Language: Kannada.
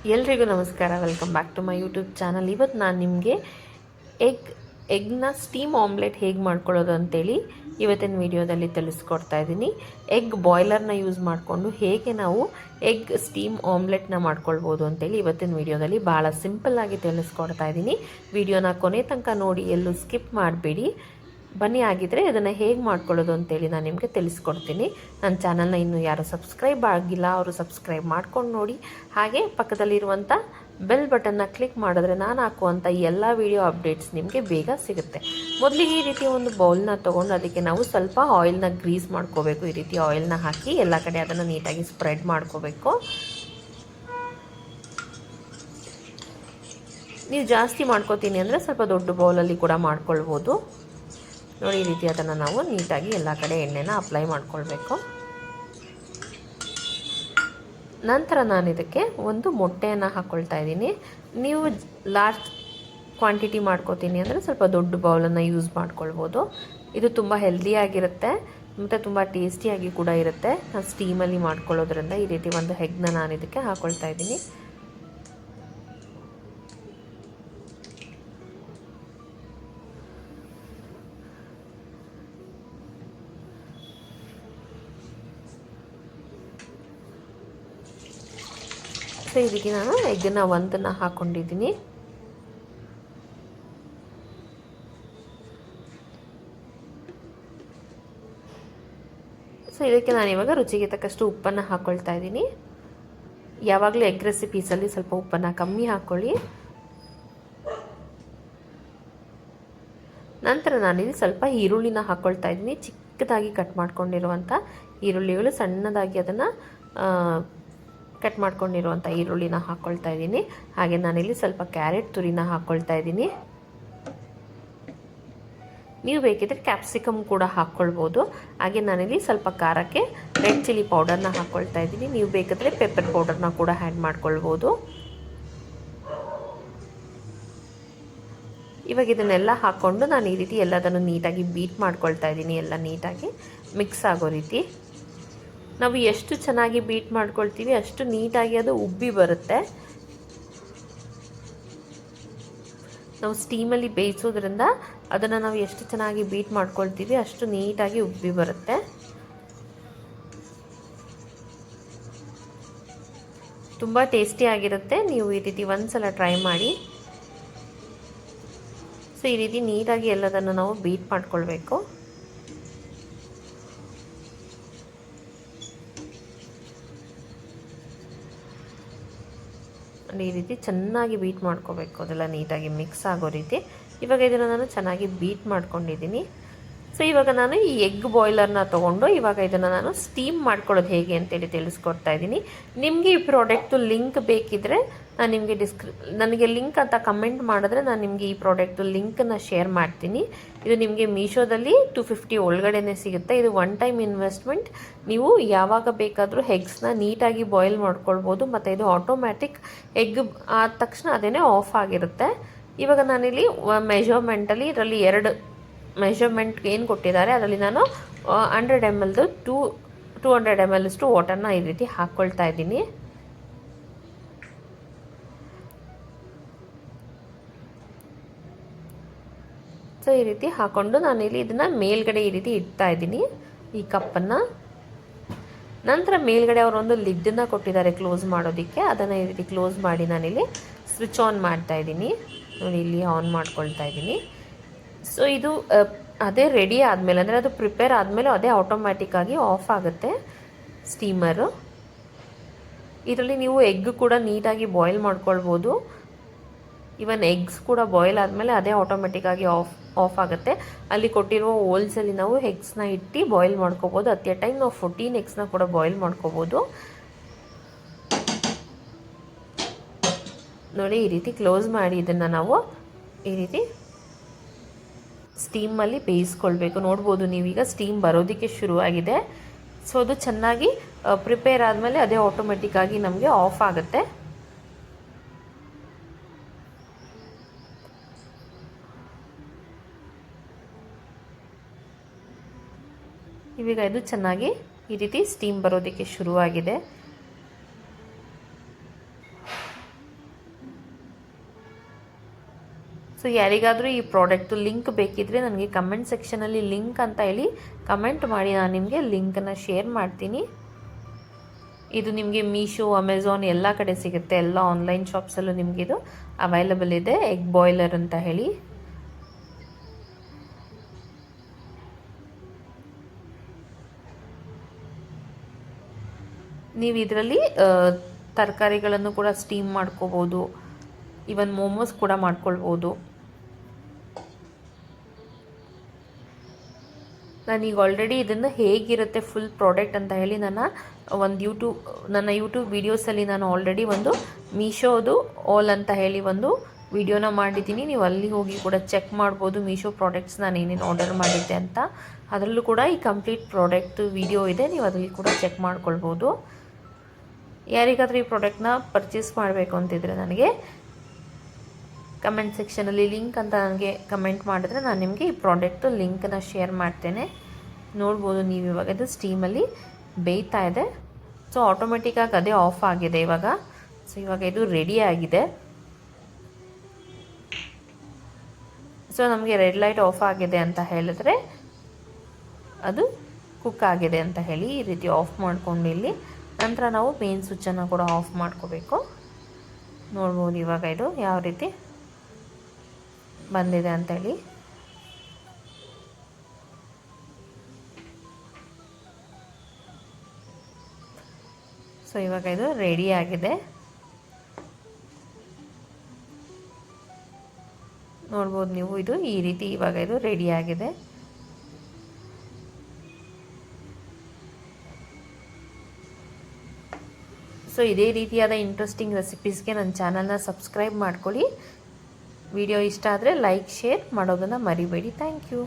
ಎಲ್ರಿಗೂ ನಮಸ್ಕಾರ. Welcome back to my YouTube channel. ಇವತ್ತು ನಾನು ನಿಮಗೆ ಎಗ್ನ ಸ್ಟೀಮ್ ಆಮ್ಲೆಟ್ ಹೇಗೆ ಮಾಡ್ಕೊಳ್ಳೋದು ಅಂತೇಳಿ ಇವತ್ತಿನ ವಿಡಿಯೋದಲ್ಲಿ ತಿಳಿಸ್ಕೊಡ್ತಾ ಇದ್ದೀನಿ. ಎಗ್ ಬಾಯ್ಲರ್ನ ಯೂಸ್ ಮಾಡಿಕೊಂಡು ಹೇಗೆ ನಾವು ಎಗ್ ಸ್ಟೀಮ್ ಆಮ್ಲೆಟ್ನ ಮಾಡ್ಕೊಳ್ಬೋದು ಅಂತೇಳಿ ಇವತ್ತಿನ ವಿಡಿಯೋದಲ್ಲಿ ಭಾಳ ಸಿಂಪಲ್ಲಾಗಿ ತಿಳಿಸ್ಕೊಡ್ತಾ ಇದ್ದೀನಿ. ವಿಡಿಯೋನ ಕೊನೆ ತನಕ ನೋಡಿ, ಎಲ್ಲೂ ಸ್ಕಿಪ್ ಮಾಡಬೇಡಿ. ಬನ್ನಿ, ಆಗಿದ್ದರೆ ಅದನ್ನು ಹೇಗೆ ಮಾಡ್ಕೊಳ್ಳೋದು ಅಂತೇಳಿ ನಾನು ನಿಮಗೆ ತಿಳಿಸ್ಕೊಡ್ತೀನಿ. ನನ್ನ ಚಾನಲ್ನ ಇನ್ನೂ ಯಾರು ಸಬ್ಸ್ಕ್ರೈಬ್ ಆಗಿಲ್ಲ ಅವರು ಸಬ್ಸ್ಕ್ರೈಬ್ ಮಾಡ್ಕೊಂಡು ನೋಡಿ. ಹಾಗೆ ಪಕ್ಕದಲ್ಲಿರುವಂಥ ಬೆಲ್ ಬಟನ್ನ ಕ್ಲಿಕ್ ಮಾಡಿದ್ರೆ ನಾನು ಹಾಕುವಂಥ ಎಲ್ಲ ವಿಡಿಯೋ ಅಪ್ಡೇಟ್ಸ್ ನಿಮಗೆ ಬೇಗ ಸಿಗುತ್ತೆ. ಮೊದಲಿಗೆ ಈ ರೀತಿ ಒಂದು ಬೌಲ್ನ ತೊಗೊಂಡು ಅದಕ್ಕೆ ನಾವು ಸ್ವಲ್ಪ ಆಯಿಲ್ನ ಗ್ರೀಸ್ ಮಾಡ್ಕೋಬೇಕು. ಈ ರೀತಿ ಆಯಿಲ್ನ ಹಾಕಿ ಎಲ್ಲ ಕಡೆ ಅದನ್ನು ನೀಟಾಗಿ ಸ್ಪ್ರೆಡ್ ಮಾಡ್ಕೋಬೇಕು. ನೀವು ಜಾಸ್ತಿ ಮಾಡ್ಕೋತೀನಿ ಅಂದರೆ ಸ್ವಲ್ಪ ದೊಡ್ಡ ಬೌಲಲ್ಲಿ ಕೂಡ ಮಾಡ್ಕೊಳ್ಬೋದು. ನೋಡಿ, ಈ ರೀತಿ ಅದನ್ನು ನಾವು ನೀಟಾಗಿ ಎಲ್ಲ ಕಡೆ ಎಣ್ಣೆನ ಅಪ್ಲೈ ಮಾಡ್ಕೊಳ್ಬೇಕು. ನಂತರ ನಾನು ಇದಕ್ಕೆ ಒಂದು ಮೊಟ್ಟೆಯನ್ನು ಹಾಕ್ಕೊಳ್ತಾ ಇದ್ದೀನಿ. ನೀವು ಲಾರ್ಜ್ ಕ್ವಾಂಟಿಟಿ ಮಾಡ್ಕೋತೀನಿ ಅಂದರೆ ಸ್ವಲ್ಪ ದೊಡ್ಡ ಬೌಲನ್ನು ಯೂಸ್ ಮಾಡ್ಕೊಳ್ಬೋದು. ಇದು ತುಂಬ ಹೆಲ್ದಿಯಾಗಿರುತ್ತೆ ಮತ್ತು ತುಂಬ ಟೇಸ್ಟಿಯಾಗಿ ಕೂಡ ಇರುತ್ತೆ. ನಾನು ಸ್ಟೀಮಲ್ಲಿ ಮಾಡ್ಕೊಳ್ಳೋದ್ರಿಂದ ಈ ರೀತಿ ಒಂದು ಎಗ್ನ ನಾನು ಇದಕ್ಕೆ ಹಾಕ್ಕೊಳ್ತಾ ಇದ್ದೀನಿ. ಸೊ ಇದಕ್ಕೆ ನಾನು ಎಗ್ಗನ್ನು ಒಂದನ್ನು ಹಾಕ್ಕೊಂಡಿದ್ದೀನಿ. ಸೊ ಇದಕ್ಕೆ ನಾನು ಇವಾಗ ರುಚಿಗೆ ತಕ್ಕಷ್ಟು ಉಪ್ಪನ್ನು ಹಾಕ್ಕೊಳ್ತಾ ಇದ್ದೀನಿ. ಯಾವಾಗಲೂ ಎಗ್ ರೆಸಿಪೀಸಲ್ಲಿ ಸ್ವಲ್ಪ ಉಪ್ಪನ್ನು ಕಮ್ಮಿ ಹಾಕ್ಕೊಳ್ಳಿ. ನಂತರ ನಾನಿಲ್ಲಿ ಸ್ವಲ್ಪ ಈರುಳ್ಳಿನ ಹಾಕ್ಕೊಳ್ತಾ ಇದ್ದೀನಿ. ಚಿಕ್ಕದಾಗಿ ಕಟ್ ಮಾಡ್ಕೊಂಡಿರುವಂಥ ಈರುಳ್ಳಿಗಳು, ಸಣ್ಣದಾಗಿ ಅದನ್ನು ಕಟ್ ಮಾಡ್ಕೊಂಡಿರುವಂಥ ಈರುಳ್ಳಿನ ಹಾಕ್ಕೊಳ್ತಾ ಇದ್ದೀನಿ. ಹಾಗೆ ನಾನಿಲ್ಲಿ ಸ್ವಲ್ಪ ಕ್ಯಾರೆಟ್ ತುರಿನ ಹಾಕ್ಕೊಳ್ತಾ ಇದ್ದೀನಿ. ನೀವು ಬೇಕಿದ್ರೆ ಕ್ಯಾಪ್ಸಿಕಮ್ ಕೂಡ ಹಾಕ್ಕೊಳ್ಬೋದು. ಹಾಗೆ ನಾನಿಲ್ಲಿ ಸ್ವಲ್ಪ ಖಾರಕ್ಕೆ ರೆಡ್ ಚಿಲ್ಲಿ ಪೌಡರ್ನ ಹಾಕ್ಕೊಳ್ತಾ ಇದ್ದೀನಿ. ನೀವು ಬೇಕಾದರೆ ಪೆಪ್ಪರ್ ಪೌಡರ್ನ ಕೂಡ ಆ್ಯಡ್ ಮಾಡ್ಕೊಳ್ಬೋದು. ಇವಾಗ ಇದನ್ನೆಲ್ಲ ಹಾಕ್ಕೊಂಡು ನಾನು ಈ ರೀತಿ ಎಲ್ಲದನ್ನು ನೀಟಾಗಿ ಬೀಟ್ ಮಾಡ್ಕೊಳ್ತಾ ಇದ್ದೀನಿ. ಎಲ್ಲ ನೀಟಾಗಿ ಮಿಕ್ಸ್ ಆಗೋ ರೀತಿ. ನಾವು ಎಷ್ಟು ಚೆನ್ನಾಗಿ ಬೀಟ್ ಮಾಡ್ಕೊಳ್ತೀವಿ ಅಷ್ಟು ನೀಟಾಗಿ ಅದು ಉಬ್ಬಿ ಬರುತ್ತೆ. ನಾವು ಸ್ಟೀಮಲ್ಲಿ ಬೇಯಿಸೋದ್ರಿಂದ ಅದನ್ನು ನಾವು ಎಷ್ಟು ಚೆನ್ನಾಗಿ ಬೀಟ್ ಮಾಡ್ಕೊಳ್ತೀವಿ ಅಷ್ಟು ನೀಟಾಗಿ ಉಬ್ಬಿ ಬರುತ್ತೆ. ತುಂಬ ಟೇಸ್ಟಿಯಾಗಿರುತ್ತೆ. ನೀವು ಈ ರೀತಿ ಒಂದ್ಸಲ ಟ್ರೈ ಮಾಡಿ. ಸೊ ಈ ರೀತಿ ನೀಟಾಗಿ ಎಲ್ಲದನ್ನು ನಾವು ಬೀಟ್ ಮಾಡ್ಕೊಳ್ಬೇಕು. ಈ ರೀತಿ ಚೆನ್ನಾಗಿ ಬೀಟ್ ಮಾಡ್ಕೋಬೇಕು, ಅದೆಲ್ಲ ನೀಟಾಗಿ ಮಿಕ್ಸ್ ಆಗೋ ರೀತಿ. ಇವಾಗ ಇದನ್ನು ನಾನು ಚೆನ್ನಾಗಿ ಬೀಟ್ ಮಾಡ್ಕೊಂಡಿದ್ದೀನಿ. ಸೊ ಇವಾಗ ನಾನು ಈ ಎಗ್ ಬಾಯ್ಲರ್ನ ತೊಗೊಂಡು ಇವಾಗ ಇದನ್ನು ನಾನು ಸ್ಟೀಮ್ ಮಾಡ್ಕೊಳ್ಳೋದು ಹೇಗೆ ಅಂತೇಳಿ ತಿಳಿಸ್ಕೊಡ್ತಾ ಇದ್ದೀನಿ. ನಿಮಗೆ ಈ ಪ್ರಾಡಕ್ಟು ಲಿಂಕ್ ಬೇಕಿದ್ದರೆ ನಾನು ನಿಮಗೆ ನನಗೆ ಲಿಂಕ್ ಅಂತ ಕಮೆಂಟ್ ಮಾಡಿದ್ರೆ ನಾನು ನಿಮಗೆ ಈ ಪ್ರಾಡಕ್ಟು ಲಿಂಕನ್ನು ಶೇರ್ ಮಾಡ್ತೀನಿ. ಇದು ನಿಮಗೆ ಮೀಶೋದಲ್ಲಿ 250 ಒಳಗಡೆನೇ ಸಿಗುತ್ತೆ. ಇದು ಒನ್ ಟೈಮ್ ಇನ್ವೆಸ್ಟ್ಮೆಂಟ್. ನೀವು ಯಾವಾಗ ಬೇಕಾದರೂ ಎಗ್ಸ್ನ ನೀಟಾಗಿ ಬಾಯ್ಲ್ ಮಾಡ್ಕೊಳ್ಬೋದು. ಮತ್ತು ಇದು ಆಟೋಮ್ಯಾಟಿಕ್ ಎಗ್ ಆದ ತಕ್ಷಣ ಅದೇನೇ ಆಫ್ ಆಗಿರುತ್ತೆ. ಇವಾಗ ನಾನಿಲ್ಲಿ ಮೆಜರ್ಮೆಂಟಲ್ಲಿ ಇದರಲ್ಲಿ 2 ಮೆಷರ್ಮೆಂಟ್ ಏನು ಕೊಟ್ಟಿದ್ದಾರೆ ಅದರಲ್ಲಿ ನಾನು 100 ml 200 ml ಅಷ್ಟು ವಾಟರ್ನ ಈ ರೀತಿ ಹಾಕ್ಕೊಳ್ತಾ ಇದ್ದೀನಿ. ಸೊ ಈ ರೀತಿ ಹಾಕ್ಕೊಂಡು ನಾನಿಲ್ಲಿ ಇದನ್ನು ಮೇಲ್ಗಡೆ ಈ ರೀತಿ ಇಡ್ತಾ ಇದ್ದೀನಿ, ಈ ಕಪ್ಪನ್ನು. ನಂತರ ಮೇಲ್ಗಡೆ ಅವರೊಂದು ಲಿಡ್ಡನ್ನು ಕೊಟ್ಟಿದ್ದಾರೆ ಕ್ಲೋಸ್ ಮಾಡೋದಕ್ಕೆ. ಅದನ್ನು ಈ ರೀತಿ ಕ್ಲೋಸ್ ಮಾಡಿ ನಾನಿಲ್ಲಿ ಸ್ವಿಚ್ ಆನ್ ಮಾಡ್ತಾ ಇದ್ದೀನಿ. ನೋಡಿ, ಇಲ್ಲಿ ಆನ್ ಮಾಡ್ಕೊಳ್ತಾ ಇದ್ದೀನಿ. ಸೊ ಇದು ಅದೇ ರೆಡಿ ಆದಮೇಲೆ, ಅಂದರೆ ಅದು ಪ್ರಿಪೇರ್ ಆದಮೇಲೆ ಅದೇ ಆಟೋಮ್ಯಾಟಿಕ್ಕಾಗಿ ಆಫ್ ಆಗುತ್ತೆ ಸ್ಟೀಮರು. ಇದರಲ್ಲಿ ನೀವು ಎಗ್ ಕೂಡ ನೀಟಾಗಿ ಬಾಯ್ಲ್ ಮಾಡ್ಕೊಳ್ಬೋದು. ಇವನ್ ಎಗ್ಸ್ ಕೂಡ ಬಾಯ್ಲ್ ಆದಮೇಲೆ ಅದೇ ಆಟೋಮೆಟಿಕ್ಕಾಗಿ ಆಫ್ ಆಗುತ್ತೆ. ಅಲ್ಲಿ ಕೊಟ್ಟಿರುವ ಹೋಲ್ಸಲ್ಲಿ ನಾವು ಎಗ್ಸ್ನ ಇಟ್ಟು ಬಾಯ್ಲ್ ಮಾಡ್ಕೋಬೋದು. ಅಟ್ ಎ ಟೈಮ್ ನಾವು 14 ಎಗ್ಸ್ನ ಕೂಡ ಬಾಯ್ಲ್ ಮಾಡ್ಕೋಬೋದು. ನೋಡಿ, ಈ ರೀತಿ ಕ್ಲೋಸ್ ಮಾಡಿ ಇದನ್ನು ನಾವು ಈ ರೀತಿ ಸ್ಟೀಮಲ್ಲಿ ಬೇಯಿಸ್ಕೊಳ್ಬೇಕು. ನೋಡ್ಬೋದು ನೀವೀಗ ಸ್ಟೀಮ್ ಬರೋದಕ್ಕೆ ಶುರುವಾಗಿದೆ. ಸೊ ಅದು ಚೆನ್ನಾಗಿ ಪ್ರಿಪೇರ್ ಆದಮೇಲೆ ಅದೇ ಆಟೋಮೆಟಿಕ್ಕಾಗಿ ನಮಗೆ ಆಫ್ ಆಗುತ್ತೆ. ಇವಾಗ ಇದು ಚೆನ್ನಾಗಿ ಈ ರೀತಿ ಸ್ಟೀಮ್ ಬರೋದಕ್ಕೆ ಶುರುವಾಗಿದೆ. ಸೊ ಯಾರಿಗಾದರೂ ಈ ಪ್ರಾಡಕ್ಟು ಲಿಂಕ್ ಬೇಕಿದ್ದರೆ ನನಗೆ ಕಮೆಂಟ್ ಸೆಕ್ಷನಲ್ಲಿ ಲಿಂಕ್ ಅಂತ ಹೇಳಿ ಕಮೆಂಟ್ ಮಾಡಿ, ನಾನು ನಿಮಗೆ ಲಿಂಕನ್ನು ಶೇರ್ ಮಾಡ್ತೀನಿ. ಇದು ನಿಮಗೆ ಮೀಶೋ, ಅಮೆಝಾನ್ ಎಲ್ಲ ಕಡೆ ಸಿಗುತ್ತೆ. ಎಲ್ಲ ಆನ್ಲೈನ್ ಶಾಪ್ಸಲ್ಲೂ ನಿಮಗೆ ಇದು ಅವೈಲಬಲ್ ಇದೆ. ಎಗ್ ಬಾಯ್ಲರ್ ಅಂತ ಹೇಳಿ. ನೀವು ಇದರಲ್ಲಿ ತರಕಾರಿಗಳನ್ನು ಕೂಡ ಸ್ಟೀಮ್ ಮಾಡ್ಕೋಬೋದು, ಈವನ್ ಮೋಮೋಸ್ ಕೂಡ ಮಾಡ್ಕೊಳ್ಬೋದು. ನಾನೀಗ ಆಲ್ರೆಡಿ ಇದನ್ನು ಹೇಗಿರುತ್ತೆ ಫುಲ್ ಪ್ರಾಡಕ್ಟ್ ಅಂತ ಹೇಳಿ ನನ್ನ ಯೂಟ್ಯೂಬ್ ವೀಡಿಯೋಸಲ್ಲಿ ನಾನು ಆಲ್ರೆಡಿ ಒಂದು ಮೀಶೋದು ಆಲ್ ಅಂತ ಹೇಳಿ ಒಂದು ವಿಡಿಯೋನ ಮಾಡಿದ್ದೀನಿ. ನೀವು ಅಲ್ಲಿ ಹೋಗಿ ಕೂಡ ಚೆಕ್ ಮಾಡ್ಬೋದು ಮೀಶೋ ಪ್ರಾಡಕ್ಟ್ಸ್ ನಾನು ಏನೇನು ಆರ್ಡರ್ ಮಾಡಿದ್ದೆ ಅಂತ. ಅದರಲ್ಲೂ ಕೂಡ ಈ ಕಂಪ್ಲೀಟ್ ಪ್ರಾಡಕ್ಟ್ ವಿಡಿಯೋ ಇದೆ, ನೀವು ಅದರಲ್ಲಿ ಕೂಡ ಚೆಕ್ ಮಾಡ್ಕೊಳ್ಬೋದು. ಯಾರಿಗಾದರೂ ಈ ಪ್ರಾಡಕ್ಟ್ನ ಪರ್ಚೇಸ್ ಮಾಡಬೇಕು ಅಂತಿದ್ರೆ ನನಗೆ ಕಮೆಂಟ್ ಸೆಕ್ಷನಲ್ಲಿ ಲಿಂಕ್ ಅಂತ ನನಗೆ ಕಮೆಂಟ್ ಮಾಡಿದ್ರೆ ನಾನು ನಿಮಗೆ ಈ ಪ್ರಾಡಕ್ಟು ಲಿಂಕನ್ನು ಶೇರ್ ಮಾಡ್ತೇನೆ. ನೋಡ್ಬೋದು ನೀವು ಇವಾಗ ಇದು ಸ್ಟೀಮಲ್ಲಿ ಬೇಯ್ತಾ ಇದೆ. ಸೊ ಆಟೋಮೆಟಿಕ್ಕಾಗಿ ಅದೇ ಆಫ್ ಆಗಿದೆ ಇವಾಗ. ಸೊ ಇವಾಗ ಇದು ರೆಡಿ ಆಗಿದೆ. ಸೊ ನಮಗೆ ರೆಡ್ ಲೈಟ್ ಆಫ್ ಆಗಿದೆ ಅಂತ ಹೇಳಿದ್ರೆ ಅದು ಕುಕ್ ಆಗಿದೆ ಅಂತ ಹೇಳಿ ಈ ರೀತಿ ಆಫ್ ಮಾಡ್ಕೊಂಡು ಇಲ್ಲಿ ನಂತರ ನಾವು ಮೇನ್ ಸ್ವಿಚ್ಚನ್ನು ಕೂಡ ಆಫ್ ಮಾಡ್ಕೋಬೇಕು. ನೋಡ್ಬೋದು ಇವಾಗ ಇದು ಯಾವ ರೀತಿ ಬಂದಿದೆ ಅಂತೇಳಿ. ಸೊ ಇವಾಗ ಇದು ರೆಡಿ ಆಗಿದೆ. ನೋಡ್ಬೋದು ನೀವು ಇದು ಈ ರೀತಿ ಇವಾಗ ಇದು ರೆಡಿ ಆಗಿದೆ. ಸೊ ಇದೇ ರೀತಿಯಾದ ಇಂಟ್ರೆಸ್ಟಿಂಗ್ ರೆಸಿಪೀಸ್ಗೆ ನನ್ನ ಚಾನಲ್ನ ಸಬ್ಸ್ಕ್ರೈಬ್ ಮಾಡ್ಕೊಳ್ಳಿ. ವಿಡಿಯೋ ಇಷ್ಟ ಆದರೆ ಲೈಕ್, ಶೇರ್ ಮಾಡೋದನ್ನು ಮರಿಬೇಡಿ. Thank you.